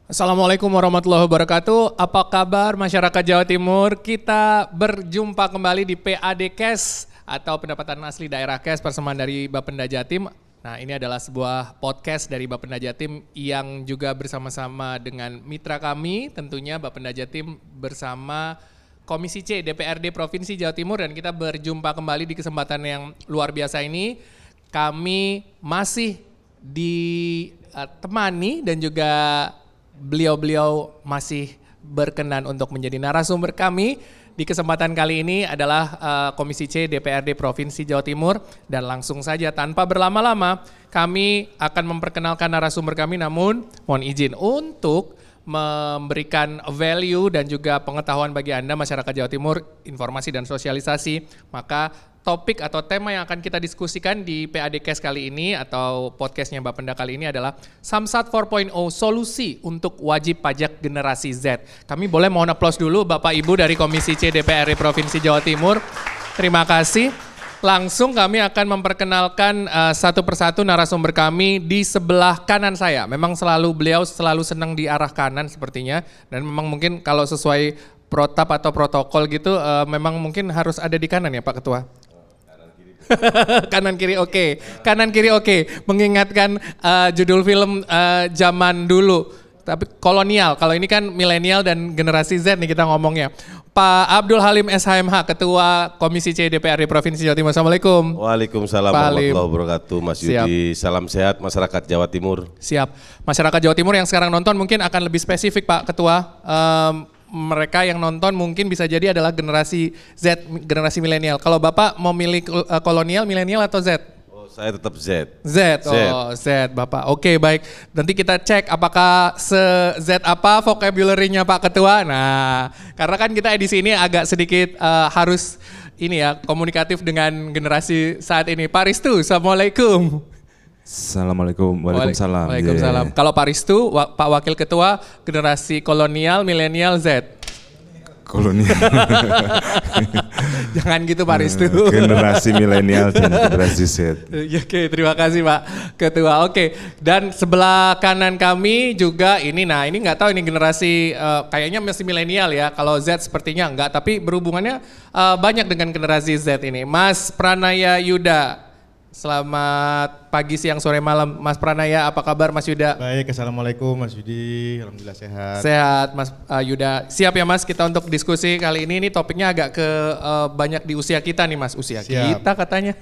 Assalamualaikum warahmatullahi wabarakatuh. Apa kabar masyarakat Jawa Timur? Kita berjumpa kembali di PAD-Cash atau Pendapatan Asli Daerah Cash persembahan dari Bapenda Jatim. Nah, ini adalah sebuah podcast dari Bapenda Jatim yang juga bersama-sama dengan mitra kami, tentunya Bapenda Jatim bersama Komisi C DPRD Provinsi Jawa Timur, dan kita berjumpa kembali di kesempatan yang luar biasa ini. Kami masih ditemani dan juga beliau-beliau masih berkenan untuk menjadi narasumber kami. Di kesempatan kali ini adalah Komisi C DPRD Provinsi Jawa Timur, dan langsung saja tanpa berlama-lama kami akan memperkenalkan narasumber kami, namun mohon izin untuk memberikan value dan juga pengetahuan bagi Anda masyarakat Jawa Timur, informasi dan sosialisasi. Maka topik atau tema yang akan kita diskusikan di PAD-Cash kali ini atau podcastnya Bapenda kali ini adalah Samsat 4.0 solusi untuk wajib pajak generasi Z. Kami boleh mohon aplaus dulu Bapak Ibu dari Komisi C DPRD Provinsi Jawa Timur. Terima kasih. Langsung kami akan memperkenalkan satu persatu narasumber kami di sebelah kanan saya. Memang beliau selalu senang di arah kanan sepertinya, dan memang mungkin kalau sesuai protap atau protokol gitu memang mungkin harus ada di kanan ya Pak Ketua. Kanan kiri oke. Kanan kiri oke. Mengingatkan judul film zaman dulu. Tapi kolonial. Kalau ini kan milenial dan generasi Z nih kita ngomongnya. Pak Abdul Halim SHMH, Ketua Komisi C DPRD Provinsi Jawa Timur. Assalamualaikum. Waalaikumsalam warahmatullahi wabarakatuh. Mas Yudi, salam sehat masyarakat Jawa Timur. Siap. Masyarakat Jawa Timur yang sekarang nonton mungkin akan lebih spesifik Pak Ketua. Mereka yang nonton mungkin bisa jadi adalah generasi Z, generasi milenial. Kalau Bapak mau milih kolonial, milenial atau Z? Oh, saya tetap Z. Oh Z Bapak. Oke, baik. Nanti kita cek apakah se-Z apa vocabulary-nya Pak Ketua. Nah, karena kan kita edisi ini agak sedikit harus ini ya, komunikatif dengan generasi saat ini. Pak Ristu, Assalamualaikum. Assalamualaikum, waalaikumsalam. Waalaikumsalam. Yeah. Kalau Pak Ristu, Pak Wakil Ketua generasi kolonial, milenial, Z. Kolonial. Jangan gitu Pak Ristu. Generasi milenial dan generasi Z. Oke, terima kasih Pak Ketua. Oke, dan sebelah kanan kami juga ini, nah ini nggak tahu ini generasi kayaknya masih milenial ya. Kalau Z sepertinya enggak, tapi berhubungannya banyak dengan generasi Z ini. Mas Pranaya Yuda. Selamat pagi, siang, sore, malam Mas Pranaya, apa kabar Mas Yuda? Baik, Assalamualaikum Mas Yudi, Alhamdulillah sehat. Sehat Mas Yuda, siap ya Mas kita untuk diskusi kali ini topiknya agak ke banyak di usia kita nih Mas, usia siap. Kita katanya.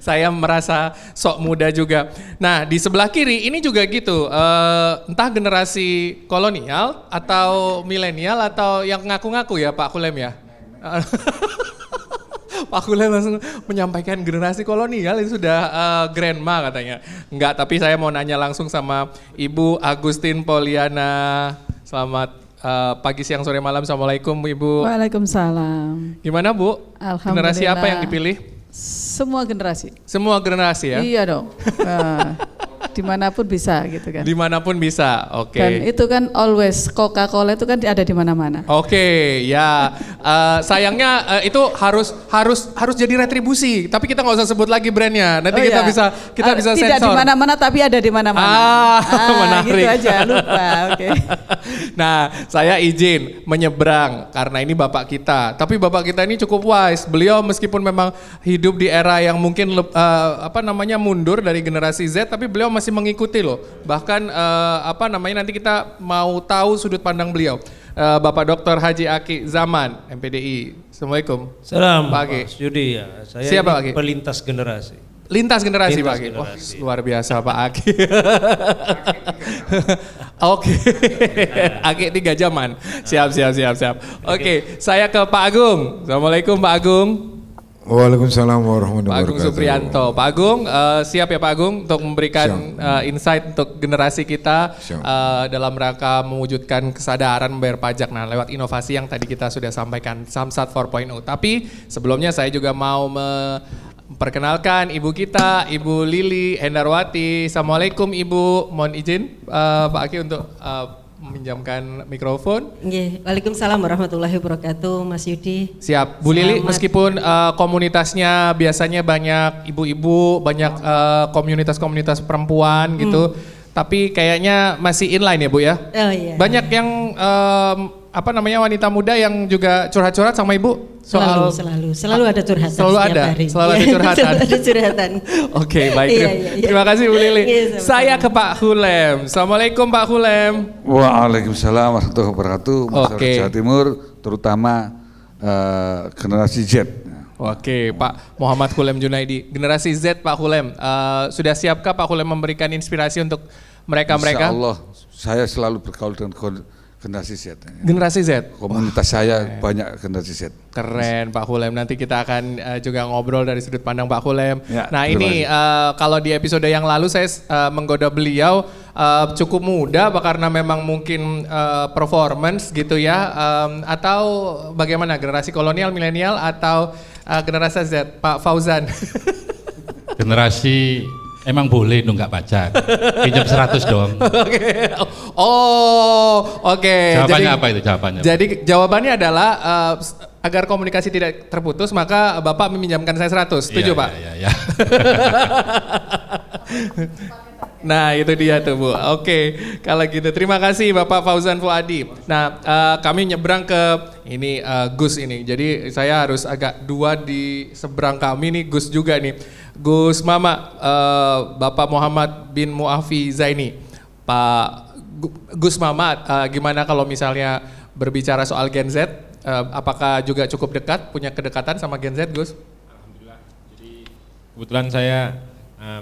Saya merasa sok muda juga. Nah di sebelah kiri ini juga gitu, entah generasi kolonial atau milenial atau yang ngaku-ngaku ya Pak Kulem ya? Pak Kulem langsung menyampaikan generasi kolonial itu sudah grandma katanya. Enggak, tapi saya mau nanya langsung sama Ibu Agustin Poliana. Selamat pagi, siang, sore, malam. Assalamualaikum Ibu. Waalaikumsalam. Gimana Bu? Alhamdulillah. Generasi apa yang dipilih? Semua generasi. Semua generasi ya? Iya dong. Dimanapun bisa gitu kan. Dimanapun bisa, oke. Dan itu kan always, Coca-Cola itu kan ada di mana-mana. Oke, ya. Sayangnya itu harus jadi retribusi. Tapi kita nggak usah sebut lagi brandnya. Nanti kita bisa sensor. Tidak di mana-mana tapi ada di mana-mana. Menarik. Gitu aja, lupa. Oke. Nah, saya izin menyeberang karena ini bapak kita. Tapi bapak kita ini cukup wise. Beliau meskipun memang hidup di era yang mungkin mundur dari generasi Z, tapi beliau masih mengikuti loh. Bahkan nanti kita mau tahu sudut pandang beliau. Bapak Dr. Haji Aki Zaman, MPDI. Assalamualaikum. Salam Pak Aki. Mas Yudi ya. Saya siapa, ini pelintas generasi. Lintas generasi Pak Aki. Wah, luar biasa Pak Aki. Oke. Aki 3 zaman. Siap. Oke, saya ke Pak Agung. Assalamualaikum Pak Agung. Waalaikumsalam warahmatullahi wabarakatuh. Pak Agung Supriyanto. Pak Agung, siap ya Pak Agung untuk memberikan insight untuk generasi kita dalam rangka mewujudkan kesadaran membayar pajak. Nah, lewat inovasi yang tadi kita sudah sampaikan, Samsat 4.0. Tapi sebelumnya saya juga mau memperkenalkan ibu kita, Ibu Lili Hendarwati. Assalamualaikum Ibu. Mohon izin Pak Aki untuk meminjamkan mikrofon. Waalaikumsalam warahmatullahi wabarakatuh, Mas Yudi. Siap, Bu Lili. Meskipun komunitasnya biasanya banyak ibu-ibu, banyak komunitas-komunitas perempuan gitu. tapi kayaknya masih inline ya Bu ya. Oh iya. Banyak yang wanita muda yang juga curhat-curhat sama Ibu soal Selalu ada curhatan. Selalu setiap ada? hari. Selalu ada curhatan? Selalu ada curhatan. Oke, baik. Iya. Terima kasih Bu Lili. Iya, sama-sama. Saya ke Pak Hulem. Assalamualaikum Pak Hulem. Waalaikumsalam warahmatullahi wabarakatuh. Masyarakat Jawa Timur, terutama generasi Z. Oke, Pak Muhammad Hulem Junaidi. Generasi Z Pak Hulem. Sudah siapkah Pak Hulem memberikan inspirasi untuk mereka-mereka? Insya Allah, saya selalu bergaul dengan generasi Z. Generasi Z. Komunitas saya banyak generasi Z. Keren Pak Hulem, nanti kita akan juga ngobrol dari sudut pandang Pak Hulem. Ya, Nah ini kalau di episode yang lalu saya menggoda beliau cukup muda karena memang mungkin performance gitu ya, atau bagaimana generasi kolonial, milenial atau generasi Z, Pak Fauzan? Generasi emang boleh nunggak pajak, pinjam 100 dong. Oke. Oh, oke. Jawabannya apa itu jawabannya? Jadi jawabannya adalah agar komunikasi tidak terputus maka Bapak meminjamkan saya 100. Setuju Pak? Iya. Nah itu dia tuh Bu. Oke, kalau gitu terima kasih Bapak Fauzan Fuadi. Nah kami nyebrang ke ini Gus ini. Jadi saya harus agak dua di seberang kami nih Gus juga nih. Gus Mama, Bapak Muhammad bin Muafi Zaini. Pak Gus Mama, gimana kalau misalnya berbicara soal Gen Z? Apakah juga cukup dekat, punya kedekatan sama Gen Z Gus? Alhamdulillah. Jadi kebetulan saya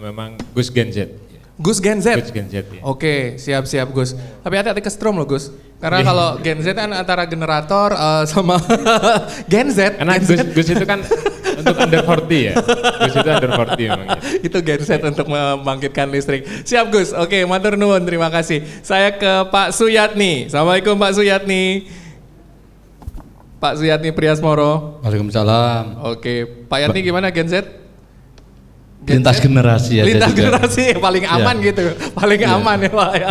memang Gus Gen Z. Gus Gen Z? Gus Gen Z, ya. Oke, siap-siap Gus. Tapi hati-hati kesetrum loh Gus. Karena kalau Gen Z kan antara generator sama Gen Z. Karena Gus itu kan untuk under 40 ya. Gus itu under 40 memang. Ya. Itu Gen Z untuk membangkitkan listrik. Siap Gus, oke matur nuwun, terima kasih. Saya ke Pak Suyatni. Assalamualaikum Pak Suyatni. Pak Suyatni Priasmoro. Waalaikumsalam. Oke, Pak Yatni gimana Gen Z? Lintas generasi ya. Lintas generasi paling aman ya. Gitu, paling aman ya Pak ya.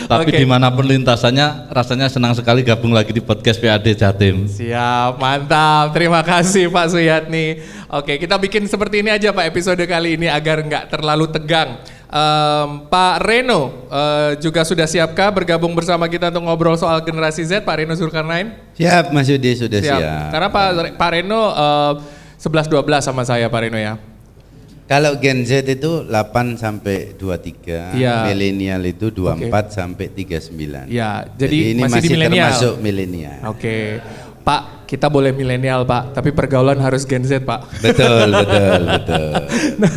Tapi dimanapun lintasannya rasanya senang sekali gabung lagi di podcast PAD Jatim. Siap, mantap, terima kasih Pak Suyatni. Oke, kita bikin seperti ini aja Pak episode kali ini agar nggak terlalu tegang. Pak Reno juga sudah siapkah bergabung bersama kita untuk ngobrol soal generasi Z, Pak Reno Zulkarnain? Siap Mas Yudi, sudah siap. Karena Pak Reno 11-12 sama saya Pak Reno ya. Kalau Gen Z itu 8 sampai 23, ya. Milenial itu 24 sampai 39. Ya, jadi ini masih milenial. termasuk milenial. Oke. Pak, kita boleh milenial Pak, tapi pergaulan harus Gen Z Pak. Betul. Nah,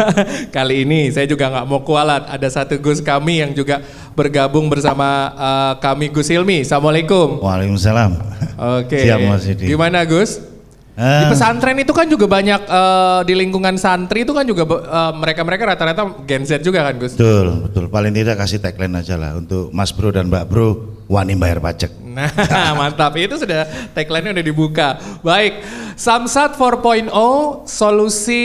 kali ini saya juga nggak mau kualat, ada satu Gus kami yang juga bergabung bersama kami, Gus Hilmi. Assalamualaikum. Waalaikumsalam. Oke. Siap Mas Yudi. Gimana Gus? Di pesantren itu kan juga banyak di lingkungan santri itu kan juga mereka rata-rata Gen Z juga kan Gus? Betul. Paling tidak kasih tagline aja lah untuk Mas Bro dan Mbak Bro, wani bayar pajak. Nah mantap, itu sudah tagline-nya udah dibuka. Baik, Samsat 4.0 solusi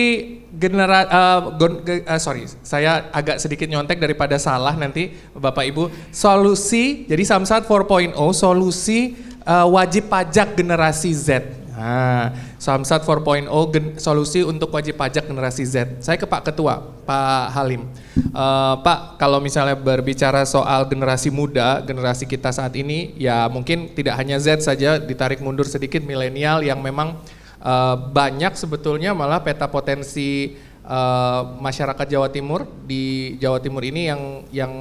saya agak sedikit nyontek daripada salah nanti Bapak Ibu. Solusi, jadi Samsat 4.0 solusi wajib pajak generasi Z. Nah, Samsat 4.0 solusi untuk wajib pajak generasi Z. Saya ke Pak Ketua, Pak Halim. Pak, kalau misalnya berbicara soal generasi muda, generasi kita saat ini, ya mungkin tidak hanya Z saja, ditarik mundur sedikit milenial yang memang banyak sebetulnya malah peta potensi masyarakat Jawa Timur di Jawa Timur ini yang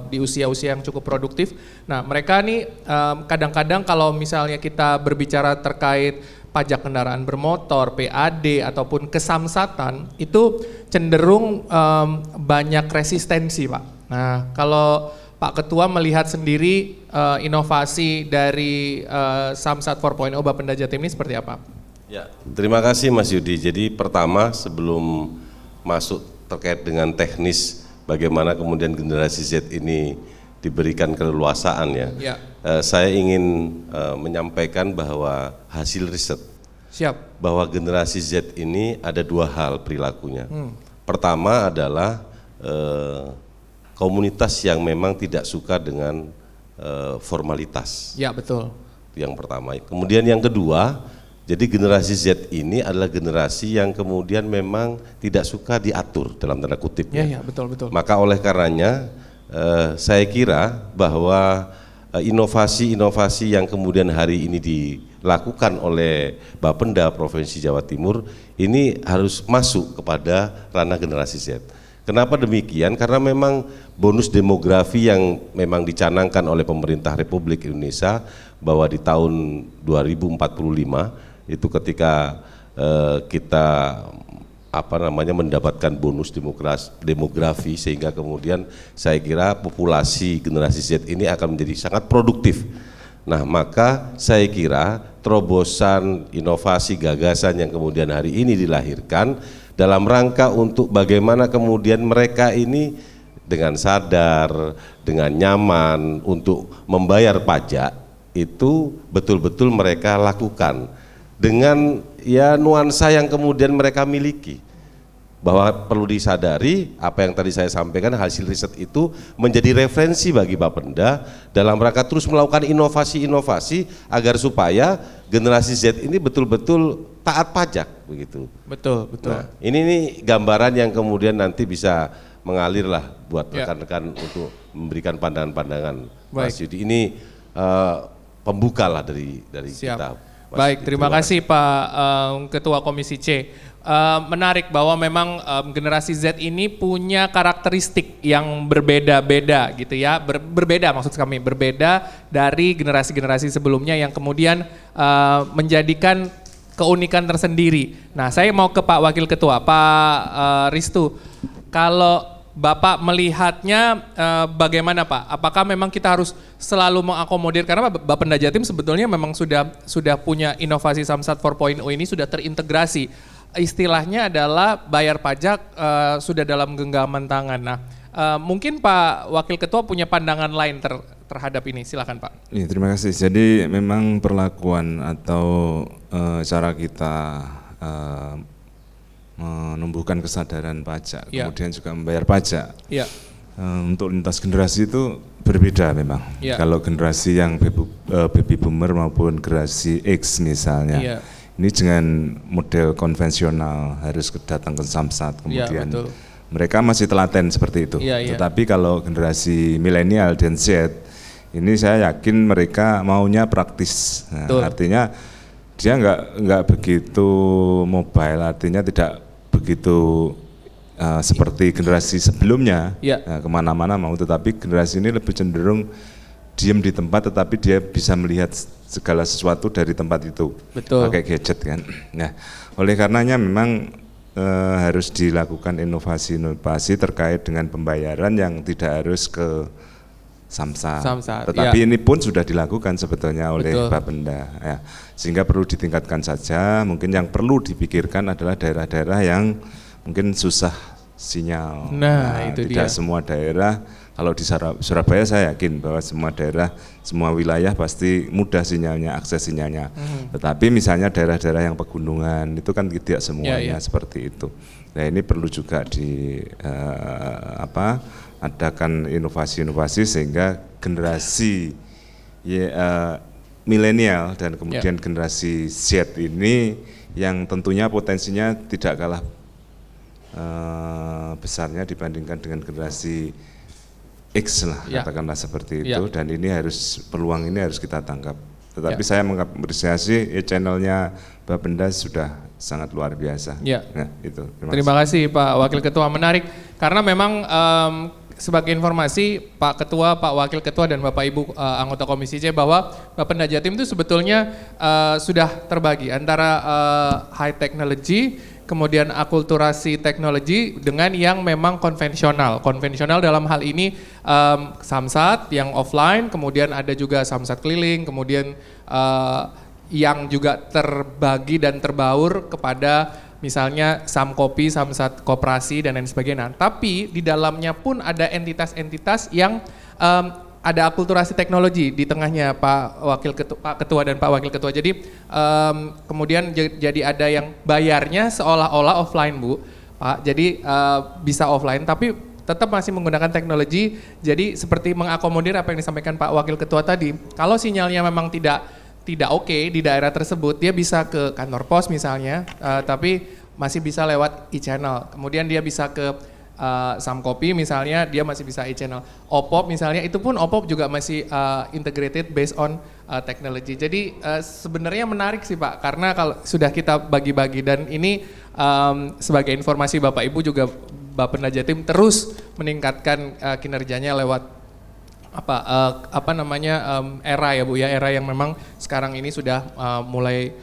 di usia-usia yang cukup produktif. Nah, mereka nih kadang-kadang kalau misalnya kita berbicara terkait pajak kendaraan bermotor, PAD ataupun kesamsatan itu cenderung banyak resistensi, Pak. Nah, kalau Pak Ketua melihat sendiri inovasi dari Samsat 4.0 Bapenda Jatim ini seperti apa? Ya, terima kasih Mas Yudi. Jadi pertama sebelum masuk terkait dengan teknis bagaimana kemudian generasi Z ini diberikan keleluasaan ya. Saya ingin menyampaikan bahwa hasil riset bahwa generasi Z ini ada dua hal perilakunya. Pertama adalah komunitas yang memang tidak suka dengan formalitas. Ya betul. Yang pertama. Kemudian yang kedua, jadi generasi Z ini adalah generasi yang kemudian memang tidak suka diatur dalam tanda kutip. Ya betul. Maka oleh karenanya saya kira bahwa inovasi-inovasi yang kemudian hari ini dilakukan oleh Bapenda Provinsi Jawa Timur ini harus masuk kepada ranah generasi Z. Kenapa demikian? Karena memang bonus demografi yang memang dicanangkan oleh pemerintah Republik Indonesia bahwa di tahun 2045 itu ketika kita mendapatkan bonus demografi sehingga kemudian saya kira populasi generasi Z ini akan menjadi sangat produktif. Nah, maka saya kira terobosan inovasi gagasan yang kemudian hari ini dilahirkan dalam rangka untuk bagaimana kemudian mereka ini dengan sadar, dengan nyaman untuk membayar pajak itu betul-betul mereka lakukan dengan ya nuansa yang kemudian mereka miliki. Bahwa perlu disadari apa yang tadi saya sampaikan, hasil riset itu menjadi referensi bagi Bapenda dalam rangka terus melakukan inovasi-inovasi agar supaya generasi Z ini betul-betul taat pajak begitu. Betul. Nah, ini gambaran yang kemudian nanti bisa mengalir lah buat rekan-rekan untuk memberikan pandangan-pandangan. Mas Yudi ini pembuka lah dari kita. Baik, terima kasih Pak Ketua Komisi C. Menarik bahwa memang generasi Z ini punya karakteristik yang berbeda-beda gitu ya, berbeda maksud kami, berbeda dari generasi-generasi sebelumnya yang kemudian menjadikan keunikan tersendiri. Nah, saya mau ke Pak Wakil Ketua, Pak Ristu, kalau Bapak melihatnya bagaimana Pak? Apakah memang kita harus selalu mengakomodir, karena Bapenda Jatim sebetulnya memang sudah punya inovasi Samsat 4.0 ini sudah terintegrasi. Istilahnya adalah bayar pajak sudah dalam genggaman tangan. Nah, mungkin Pak Wakil Ketua punya pandangan lain terhadap ini, silakan Pak. Ya, terima kasih. Jadi memang perlakuan atau cara kita menumbuhkan kesadaran pajak, kemudian juga membayar pajak. Untuk lintas generasi itu berbeda memang. Kalau generasi yang baby boomer maupun generasi X misalnya, ini dengan model konvensional harus datang ke Samsat, kemudian mereka masih telaten seperti itu. Tetapi kalau generasi milenial dan Z, ini saya yakin mereka maunya praktis. Nah, artinya dia nggak begitu mobile, artinya tidak begitu seperti generasi sebelumnya, kemana-mana mau, tetapi generasi ini lebih cenderung diam di tempat, tetapi dia bisa melihat segala sesuatu dari tempat itu, pakai gadget kan. Nah, oleh karenanya memang harus dilakukan inovasi-inovasi terkait dengan pembayaran yang tidak harus ke Samsat. Tetapi ini pun sudah dilakukan sebetulnya oleh Bapenda, ya. Sehingga perlu ditingkatkan saja. Mungkin yang perlu dipikirkan adalah daerah-daerah yang mungkin susah sinyal. Nah, itu tidak dia. Semua daerah. Kalau di Surabaya saya yakin bahwa semua daerah, semua wilayah pasti mudah sinyalnya, akses sinyalnya. Tetapi misalnya daerah-daerah yang pegunungan itu kan tidak semuanya seperti itu. Nah, ini perlu juga adakan inovasi-inovasi sehingga generasi milenial dan kemudian generasi Z ini yang tentunya potensinya tidak kalah besarnya dibandingkan dengan generasi X lah, katakanlah seperti itu, dan ini peluang ini harus kita tangkap. Tetapi saya mengapresiasi channelnya Bapenda sudah sangat luar biasa. Nah, itu. Terima kasih Pak Wakil Ketua, menarik karena memang sebagai informasi Pak Ketua, Pak Wakil Ketua dan Bapak Ibu anggota Komisi C bahwa Bapenda Jatim itu sebetulnya sudah terbagi antara high technology, kemudian akulturasi teknologi dengan yang memang konvensional. Konvensional dalam hal ini Samsat yang offline, kemudian ada juga Samsat keliling, kemudian yang juga terbagi dan terbaur kepada misalnya Samkopi, Samsat Koperasi dan lain sebagainya. Tapi di dalamnya pun ada entitas-entitas yang ada akulturasi teknologi di tengahnya Pak Ketua dan Pak Wakil Ketua. Jadi kemudian jadi ada yang bayarnya seolah-olah offline Bu, Pak. Jadi bisa offline tapi tetap masih menggunakan teknologi. Jadi seperti mengakomodir apa yang disampaikan Pak Wakil Ketua tadi. Kalau sinyalnya memang tidak oke di daerah tersebut, dia bisa ke kantor pos misalnya, tapi masih bisa lewat e-channel. Kemudian dia bisa ke Samkopi misalnya dia masih bisa e-channel. Opop misalnya itu pun Opop juga masih integrated based on technology. Jadi sebenarnya menarik sih Pak, karena kalau sudah kita bagi-bagi dan ini sebagai informasi Bapak Ibu juga Bapenda Jatim terus meningkatkan kinerjanya lewat era ya Bu ya, era yang memang sekarang ini sudah mulai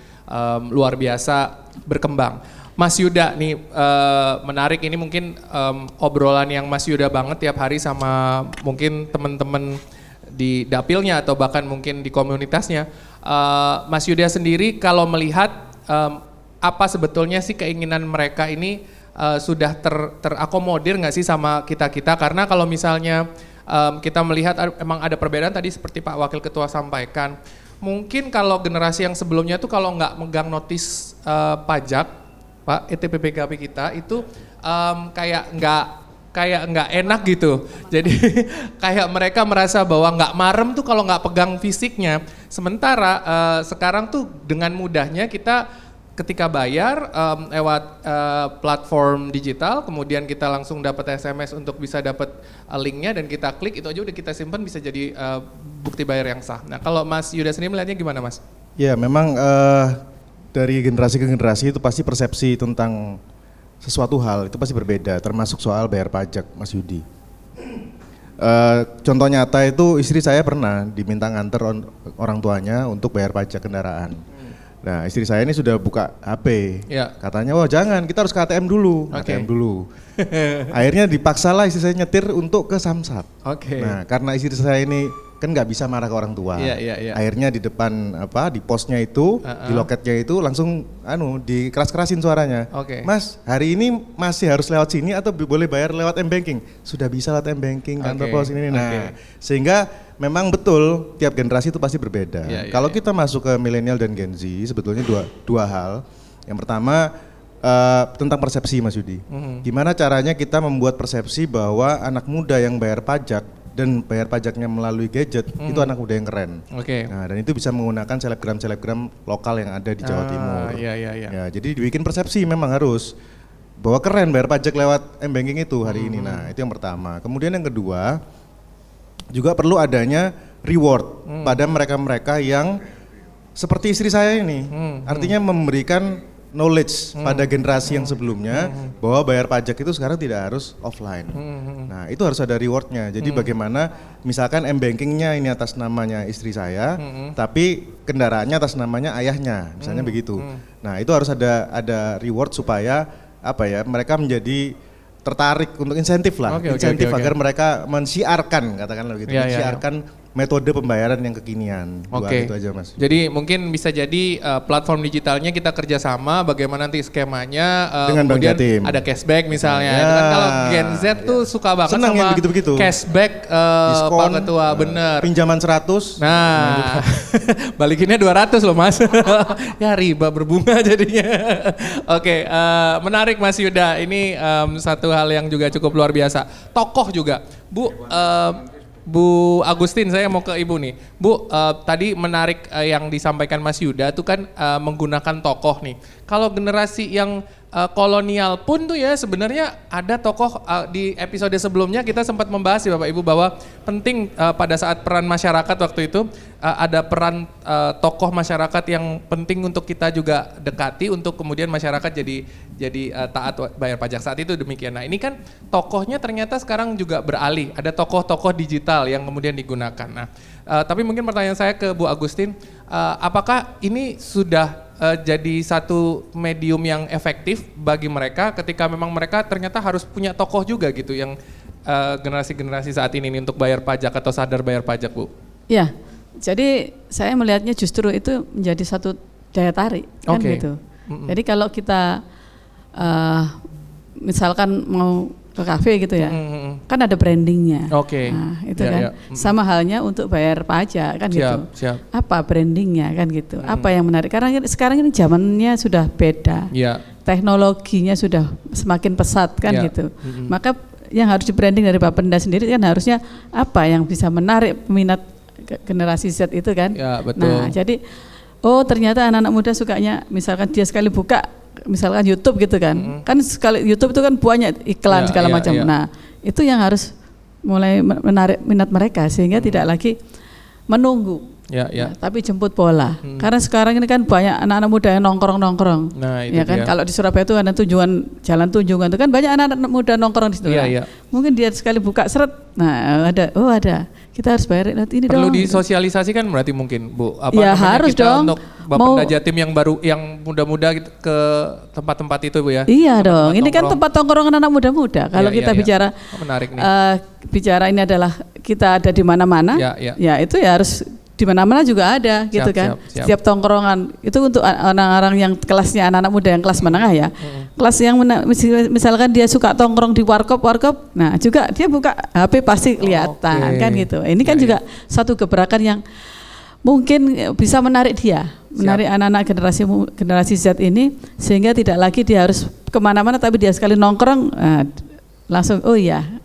luar biasa berkembang. Mas Yuda nih menarik ini mungkin obrolan yang Mas Yuda banget tiap hari sama mungkin teman-teman di dapilnya atau bahkan mungkin di komunitasnya. Mas Yuda sendiri kalau melihat apa sebetulnya sih keinginan mereka ini sudah terakomodir nggak sih sama kita-kita? Karena kalau misalnya kita melihat emang ada perbedaan tadi seperti Pak Wakil Ketua sampaikan. Mungkin kalau generasi yang sebelumnya tuh kalau nggak megang notis pajak Pak, ETPPKP kita itu kayak nggak enak gitu. Jadi kayak mereka merasa bahwa nggak marem tuh kalau nggak pegang fisiknya. Sementara sekarang tuh dengan mudahnya kita ketika bayar lewat platform digital, kemudian kita langsung dapat SMS untuk bisa dapat linknya dan kita klik, itu aja udah kita simpan bisa jadi bukti bayar yang sah. Nah kalau Mas Yuda sendiri melihatnya gimana Mas? Ya memang dari generasi ke generasi itu pasti persepsi tentang sesuatu hal itu pasti berbeda, termasuk soal bayar pajak, Mas Yudi. Contoh nyata itu istri saya pernah diminta nganter orang tuanya untuk bayar pajak kendaraan. Nah istri saya ini sudah buka HP, katanya wah jangan, kita harus ke ATM dulu, ATM dulu. Akhirnya dipaksalah istri saya nyetir untuk ke Samsat. Nah karena istri saya ini kan nggak bisa marah ke orang tua. Akhirnya di depan di posnya itu, di loketnya itu langsung dikeras-kerasin suaranya. Mas, hari ini masih harus lewat sini atau boleh bayar lewat M-Banking? Sudah bisa lewat M-Banking kantor pos ini. Nah, sehingga memang betul tiap generasi itu pasti berbeda. Kalau kita masuk ke milenial dan Gen Z, sebetulnya dua hal. Yang pertama tentang persepsi Mas Yudi. Gimana caranya kita membuat persepsi bahwa anak muda yang bayar pajak dan bayar pajaknya melalui gadget itu anak muda yang keren. Nah, dan itu bisa menggunakan selebgram lokal yang ada di Jawa Timur. Ya, jadi dibikin persepsi memang harus bahwa keren bayar pajak lewat M-Banking itu hari ini. Nah, itu yang pertama. Kemudian yang kedua, juga perlu adanya reward pada mereka-mereka yang seperti istri saya ini. Artinya memberikan knowledge pada generasi yang sebelumnya bahwa bayar pajak itu sekarang tidak harus offline. Nah itu harus ada rewardnya. Jadi bagaimana misalkan M-Bankingnya ini atas namanya istri saya, tapi kendaraannya atas namanya ayahnya, misalnya begitu. Nah itu harus ada reward supaya mereka menjadi tertarik untuk insentif lah, agar mereka mensiarkan katakanlah begitu, mensiarkan metode pembayaran yang kekinian. Itu aja Mas. Jadi mungkin bisa jadi platform digitalnya kita kerjasama, bagaimana nanti skemanya, dengan kemudian Bank Jatim ada cashback misalnya. Itu kan kalau Gen Z tuh suka banget senang sama begitu-begitu. Cashback diskon, Pak Ketua, bener. Pinjaman 100. Nah, balikinnya 200 loh Mas. Ya riba berbunga jadinya. Menarik Mas Yuda. Ini satu hal yang juga cukup luar biasa. Tokoh juga, Bu Agustin, saya mau ke Ibu nih. Bu, tadi menarik yang disampaikan Mas Yuda itu kan menggunakan tokoh nih. Kalau generasi yang kolonial pun tuh ya sebenarnya ada tokoh di episode sebelumnya kita sempat membahas ya Bapak Ibu bahwa penting pada saat peran masyarakat waktu itu ada peran tokoh masyarakat yang penting untuk kita juga dekati untuk kemudian masyarakat jadi taat bayar pajak saat itu demikian. Nah ini kan tokohnya ternyata sekarang juga beralih, ada tokoh-tokoh digital yang kemudian digunakan. Nah tapi mungkin pertanyaan saya ke Bu Agustin, apakah ini sudah jadi satu medium yang efektif bagi mereka ketika memang mereka ternyata harus punya tokoh juga gitu yang generasi-generasi saat ini untuk bayar pajak atau sadar bayar pajak Bu? Ya, jadi saya melihatnya justru itu menjadi satu daya tarik kan gitu. Jadi kalau kita misalkan mau ke kafe gitu ya, kan ada brandingnya. Nah, itu kan sama halnya untuk bayar pajak kan gitu. Apa brandingnya kan gitu? Apa yang menarik? Karena sekarang ini zamannya sudah beda. Teknologinya sudah semakin pesat kan gitu. Maka yang harus di branding dari Bapenda sendiri kan harusnya apa yang bisa menarik peminat generasi Z itu kan. Nah, jadi ternyata anak-anak muda sukanya misalkan dia sekali buka misalkan YouTube gitu kan. Kan sekali YouTube itu kan banyak iklan segala macam. Nah, itu yang harus mulai menarik minat mereka sehingga tidak lagi menunggu. Nah, tapi jemput bola. Karena sekarang ini kan banyak anak-anak muda yang nongkrong. Nah, itu ya kan, kalau di Surabaya itu ada jalan tunjungan itu kan banyak anak-anak muda nongkrong di situ. Mungkin dia sekali buka seret, nah ada. Kita harus bayar ini perlu dong. Disosialisasikan berarti mungkin, Bu. Harus kita dong. Untuk Bapenda Jatim yang baru, yang muda-muda gitu, ke tempat-tempat itu, Bu ya. Iya dong. Ini kan tempat tongkrongan anak muda-muda. Kalau kita bicara, menarik nih. Bicara ini adalah kita ada di mana-mana. Ya itu ya harus di mana-mana juga ada gitu kan. Setiap tongkrongan itu untuk orang-orang yang kelasnya anak-anak muda yang kelas menengah ya. Kelas yang misalkan dia suka tongkrong di warkop, nah juga dia buka HP pasti kelihatan kan gitu. Ini kan juga satu gebrakan yang mungkin bisa menarik dia, menarik anak-anak generasi Z ini sehingga tidak lagi dia harus kemana-mana tapi dia sekali nongkrong langsung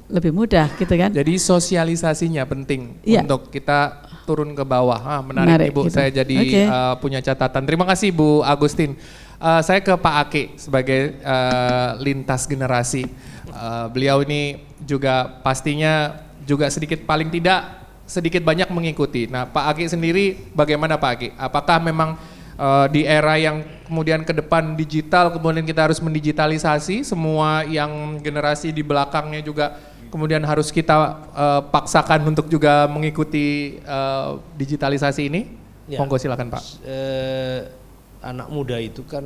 lebih mudah gitu kan. Jadi sosialisasinya penting untuk kita turun ke bawah. Menarik Ibu, gitu. Saya jadi punya catatan. Terima kasih Bu Agustin. Saya ke Pak Ake sebagai lintas generasi. Beliau ini juga pastinya juga paling tidak sedikit banyak mengikuti. Nah, Pak Ake sendiri bagaimana Pak Ake? Apakah memang di era yang kemudian ke depan digital, kemudian kita harus mendigitalisasi semua yang generasi di belakangnya juga kemudian harus kita paksakan untuk juga mengikuti digitalisasi ini? Monggo silakan Pak. Anak muda itu kan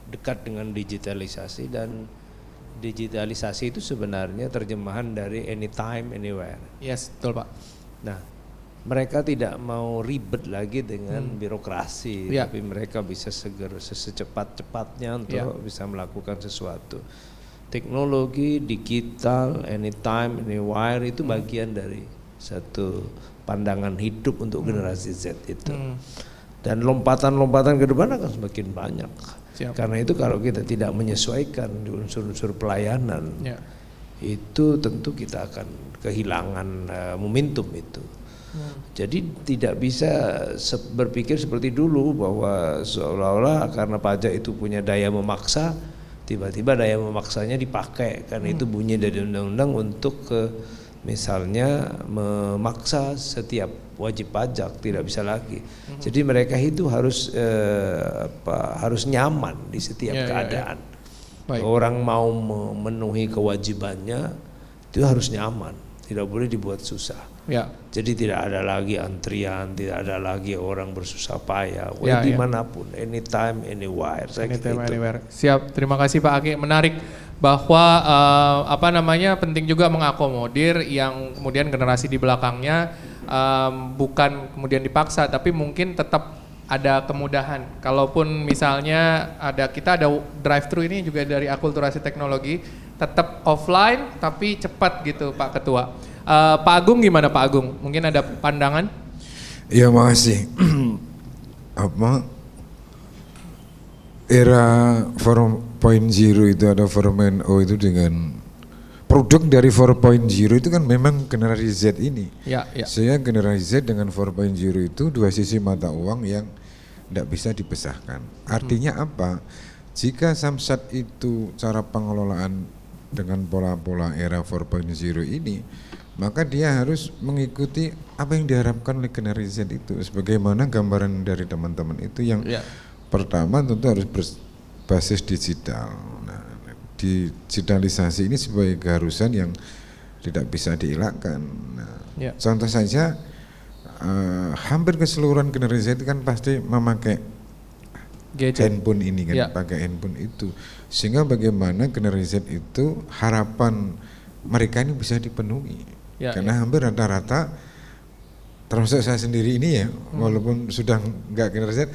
dekat dengan digitalisasi dan digitalisasi itu sebenarnya terjemahan dari anytime, anywhere. Yes, betul Pak. Nah, mereka tidak mau ribet lagi dengan birokrasi, tapi mereka bisa secepat-cepatnya untuk bisa melakukan sesuatu. Teknologi digital, anytime, anywhere itu bagian dari satu pandangan hidup untuk generasi Z itu. Dan lompatan-lompatan ke depan akan semakin banyak. Karena itu kalau kita tidak menyesuaikan unsur-unsur pelayanan, itu tentu kita akan kehilangan momentum itu. Jadi tidak bisa berpikir seperti dulu bahwa seolah-olah karena pajak itu punya daya memaksa, tiba-tiba daya memaksanya dipakai karena itu bunyi dari undang-undang untuk misalnya memaksa setiap wajib pajak, tidak bisa lagi. Jadi mereka itu harus harus nyaman di setiap keadaan. Orang mau memenuhi kewajibannya itu harus nyaman, tidak boleh dibuat susah. Jadi tidak ada lagi antrian, tidak ada lagi orang bersusah payah. Dimanapun, anytime, anywhere. Anywhere. Siap, terima kasih Pak Ake. Menarik bahwa penting juga mengakomodir yang kemudian generasi di belakangnya bukan kemudian dipaksa, tapi mungkin tetap ada kemudahan. Kalaupun misalnya kita ada drive-thru ini juga dari akulturasi teknologi, tetap offline tapi cepat gitu Pak Ketua. Pak Agung gimana Pak Agung? Mungkin ada pandangan? Ya makasih. Era 4.0 itu ada 4.0 itu dengan produk dari 4.0 itu kan memang generasi Z ini. Sehingga generasi Z dengan 4.0 itu dua sisi mata uang yang tidak bisa dipisahkan. Artinya apa? Jika Samsat itu cara pengelolaan dengan pola-pola era 4.0 ini, maka dia harus mengikuti apa yang diharapkan oleh generasi Z itu. Sebagaimana gambaran dari teman-teman itu yang pertama tentu harus berbasis digital. Nah, digitalisasi ini sebagai keharusan yang tidak bisa dielakkan. Nah, contoh saja hampir keseluruhan generasi itu kan pasti memakai handphone ini kan, pakai handphone itu. Sehingga bagaimana generasi Z itu harapan mereka ini bisa dipenuhi. Karena hampir rata-rata, termasuk saya sendiri ini ya, walaupun sudah enggak generasi Z,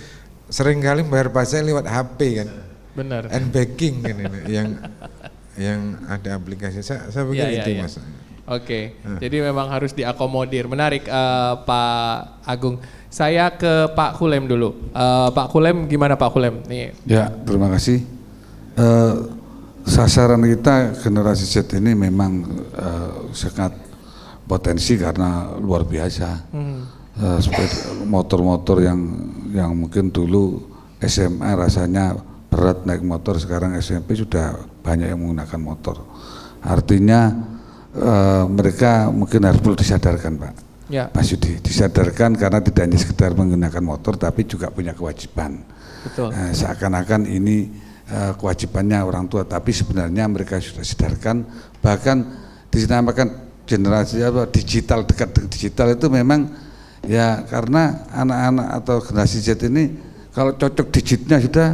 seringkali bayar pajak lewat HP kan. Benar. And banking kan ini, yang ada aplikasi. Saya pikir itu Mas. Oke, jadi memang harus diakomodir. Menarik Pak Agung. Saya ke Pak Khulem dulu. Pak Khulem gimana Pak Khulem? Nih. Ya, terima kasih. Sasaran kita generasi Z ini memang sangat potensi karena luar biasa. Seperti motor-motor yang mungkin dulu SMA rasanya berat naik motor, sekarang SMP sudah banyak yang menggunakan motor. Artinya mereka mungkin harus perlu disadarkan, Pak. Ya. Mas Yudi, disadarkan karena tidak hanya sekedar menggunakan motor tapi juga punya kewajiban. Betul. Seakan-akan ini kewajibannya orang tua, tapi sebenarnya mereka sudah sadarkan, bahkan dinamakan generasi digital, dekat digital itu memang ya karena anak-anak atau generasi Z ini kalau cocok digitnya sudah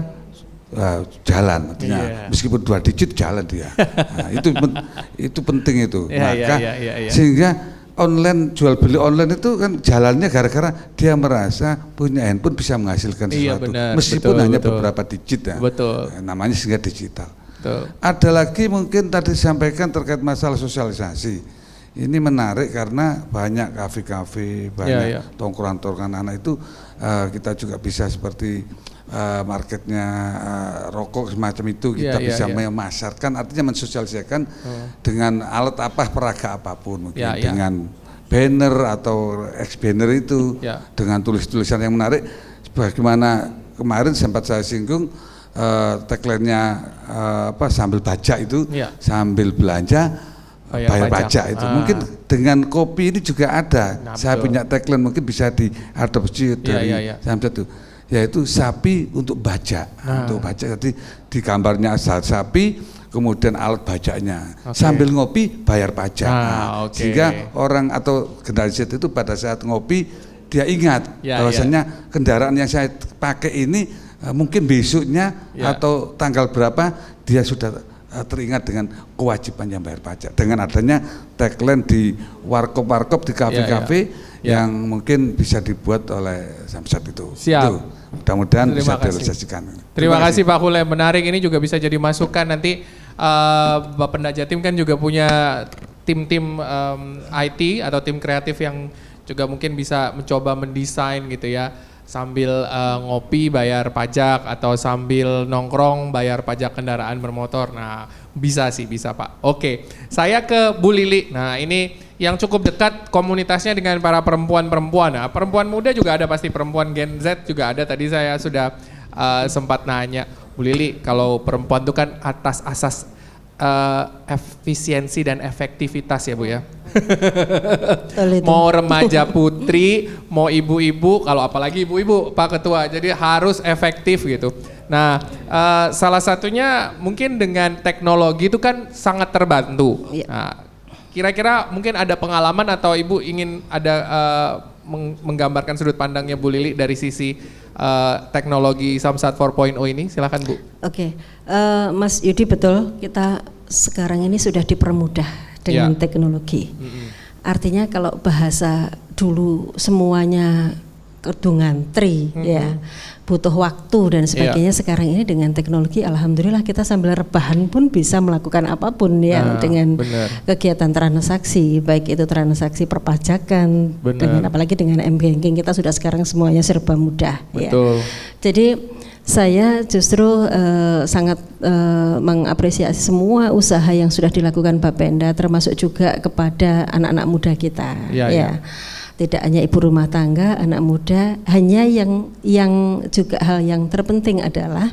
jalan, artinya meskipun 2 digit jalan dia. Nah, itu penting itu. Maka sehingga online, jual beli online itu kan jalannya gara-gara dia merasa punya handphone bisa menghasilkan sesuatu, benar, meskipun hanya beberapa digit ya. Namanya sehingga digital. Ada lagi mungkin tadi disampaikan terkait masalah sosialisasi. Ini menarik karena banyak kafe-kafe, banyak tongkrongan anak itu kita juga bisa seperti marketnya rokok semacam itu kita bisa memasarkan, artinya mensosialisasikan dengan alat peraga apapun, mungkin dengan banner atau banner itu, dengan tulis-tulisan yang menarik. Bagaimana kemarin sempat saya singgung tagline-nya sambil baca itu, sambil belanja bayar pajak itu. Mungkin dengan kopi ini juga ada. Saya punya tagline mungkin bisa diadopsi dari satu, yaitu sapi untuk baja. Untuk baja, jadi di gambarnya sapi, kemudian alat bajanya. Sambil ngopi bayar pajak. Sehingga orang atau generasi itu pada saat ngopi dia ingat bahwasanya kendaraan yang saya pakai ini mungkin besoknya atau tanggal berapa dia sudah teringat dengan kewajiban yang bayar pajak. Dengan adanya tagline di warkop-warkop, di kafe-kafe yang mungkin bisa dibuat oleh Samsat itu. Siap. Mudah-mudahan bisa direalisasikan. Terima kasih Pak Hule, menarik. Ini juga bisa jadi masukan nanti. Bapenda Jatim kan juga punya tim-tim IT atau tim kreatif yang juga mungkin bisa mencoba mendesain gitu ya, sambil ngopi bayar pajak atau sambil nongkrong bayar pajak kendaraan bermotor. Nah bisa sih, bisa Pak. Oke, saya ke Bu Lili. Nah ini yang cukup dekat komunitasnya dengan para perempuan-perempuan. Nah perempuan muda juga ada pasti, perempuan Gen Z juga ada. Tadi saya sudah sempat nanya Bu Lili, kalau perempuan itu kan atas asas efisiensi dan efektivitas ya Bu ya. Mau remaja putri, mau ibu-ibu, kalau apalagi ibu-ibu Pak Ketua, jadi harus efektif gitu. Nah salah satunya mungkin dengan teknologi itu kan sangat terbantu. Nah, kira-kira mungkin ada pengalaman atau Ibu ingin ada menggambarkan sudut pandangnya Bu Lili dari sisi teknologi Samsat 4.0 ini, silakan Bu. Oke, Mas Yudi, betul, kita sekarang ini sudah dipermudah dengan teknologi. Artinya kalau bahasa dulu semuanya kedungan ya, butuh waktu dan sebagainya. Sekarang ini dengan teknologi, alhamdulillah kita sambil rebahan pun bisa melakukan apapun ya, dengan kegiatan transaksi, baik itu transaksi perpajakan, dengan apalagi dengan m-banking kita sudah sekarang semuanya serba mudah. Ya. Jadi saya justru sangat mengapresiasi semua usaha yang sudah dilakukan Bapenda, termasuk juga kepada anak-anak muda kita. Ya. Tidak hanya ibu rumah tangga, anak muda, hanya yang juga hal yang terpenting adalah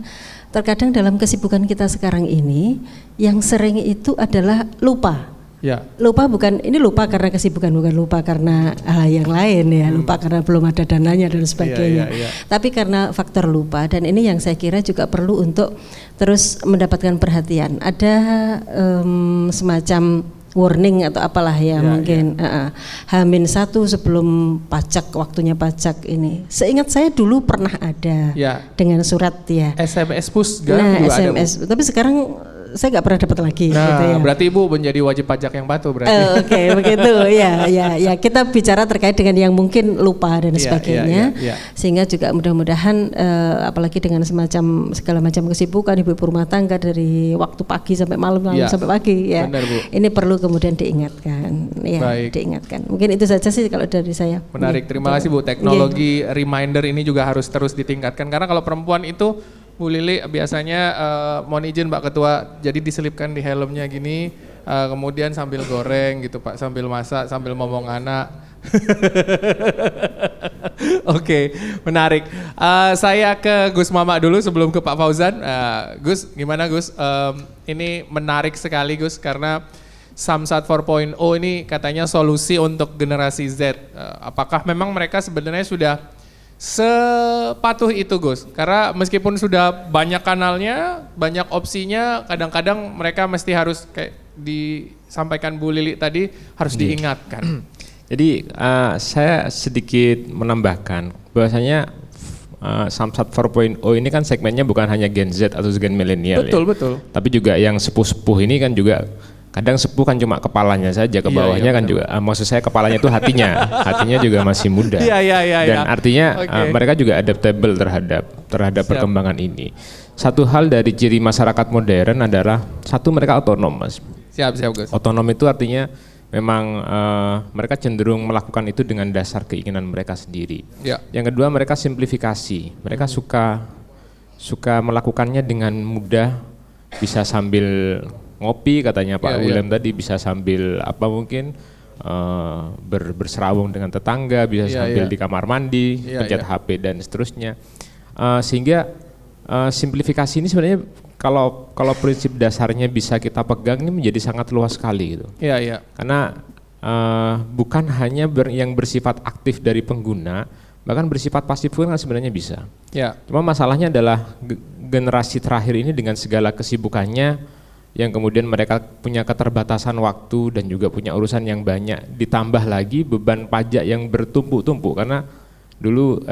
terkadang dalam kesibukan kita sekarang ini yang sering itu adalah lupa. Lupa lupa karena kesibukan, bukan lupa karena hal yang lain ya, lupa karena belum ada dananya dan sebagainya. Tapi karena faktor lupa, dan ini yang saya kira juga perlu untuk terus mendapatkan perhatian. Ada semacam warning atau apalah ya, mungkin H-1 sebelum pajak, waktunya pajak ini. Seingat saya dulu pernah ada dengan surat ya. SMS push SMS. Tapi sekarang saya nggak pernah dapat lagi. Nah, gitu ya. Berarti Ibu menjadi wajib pajak yang batu berarti. Oke, begitu ya. Kita bicara terkait dengan yang mungkin lupa dan sebagainya, sehingga juga mudah-mudahan apalagi dengan segala macam kesibukan ibu rumah tangga dari waktu pagi sampai malam sampai pagi ya. Benar, Bu. Ini perlu kemudian diingatkan, diingatkan. Mungkin itu saja sih kalau dari saya. Menarik, terima kasih Bu. Teknologi reminder ini juga harus terus ditingkatkan karena kalau perempuan itu, Bu Lili, biasanya mohon izin Pak Ketua, jadi diselipkan di helmnya gini, kemudian sambil goreng gitu Pak, sambil masak, sambil ngomong anak. Oke, menarik. Saya ke Gus Mamak dulu sebelum ke Pak Fauzan. Gus, gimana Gus? Ini menarik sekali Gus karena Samsat 4.0 ini katanya solusi untuk generasi Z. Apakah memang mereka sebenarnya sudah sepatuh itu Gus? Karena meskipun sudah banyak kanalnya, banyak opsinya, kadang-kadang mereka mesti harus kayak disampaikan Bu Lili tadi harus diingatkan. Jadi saya sedikit menambahkan bahwasanya Samsat 4.0 ini kan segmennya bukan hanya Gen Z atau Gen milenial. Betul. Tapi juga yang sepuh-sepuh ini kan juga kadang sepuh kan cuma kepalanya saja, ke bawahnya kan juga. Maksud saya kepalanya itu hatinya juga masih muda. Dan artinya mereka juga adaptable terhadap perkembangan ini. Satu hal dari ciri masyarakat modern adalah satu, mereka otonom, Mas. Siap Gus. Otonom itu artinya memang mereka cenderung melakukan itu dengan dasar keinginan mereka sendiri. Yang kedua, mereka simplifikasi. Mereka suka melakukannya dengan mudah, bisa sambil ngopi katanya Pak Willem tadi, bisa sambil berserawung dengan tetangga, bisa sambil di kamar mandi, pencet HP dan seterusnya. Sehingga simplifikasi ini sebenarnya kalau prinsip dasarnya bisa kita pegang ini menjadi sangat luas sekali gitu. Karena bukan hanya yang bersifat aktif dari pengguna, bahkan bersifat pasif pun kan sebenarnya bisa. Cuma masalahnya adalah generasi terakhir ini dengan segala kesibukannya, yang kemudian mereka punya keterbatasan waktu dan juga punya urusan yang banyak, ditambah lagi beban pajak yang bertumpuk-tumpuk. Karena dulu